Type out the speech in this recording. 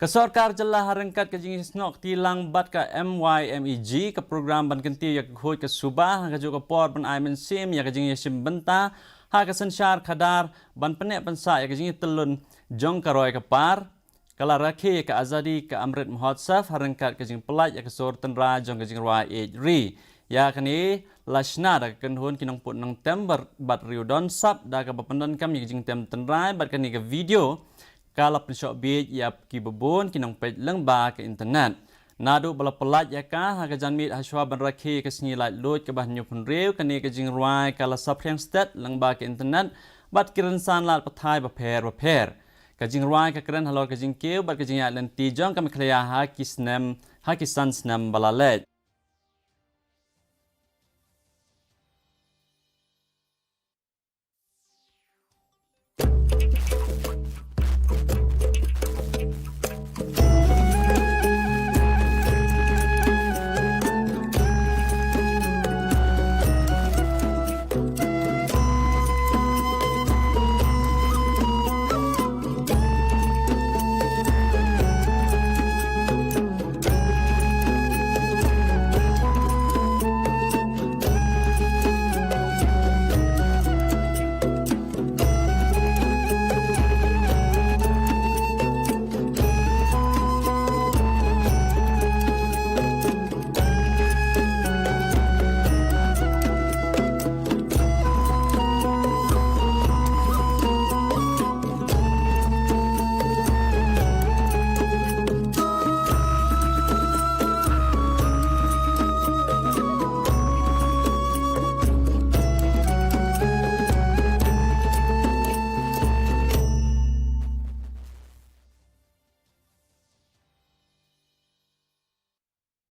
Kesorkar jelah harengkat ke jingis nok tilang bat ke MYMEG ke program ban kenti ya khoi ke subah ke juga por ban aimen sim ya ke jingis sim benta ha ke sensyar kadar ban penek pensa ya ke jingis telun jong karoy ke par kala rakhi ke azadi ke amrit mahotsaf harengkat ke jing pelaj ya ke sor tenra jong ke jing rwa ri ya kani lashna da ke kenhun kinong put nang tember bat riudon sap da ke bapendan kam ya ke jing tem tenrai bat kani ke video kalau pensok bid ya ki bebun kinong pej leng ba ke internet nadu bala pelat ya ka ha jan mit haswa ban rakhi ke sngi lat lut ke bah nyu pun rew kani ke jing ruai kala sap yang stat leng ba ke internet bat kiran san lat pathai ba pher ke jing ruai ke kren halor ke jing keu bat ke jing ya len ti jong kam khleya ha ki san snam bala let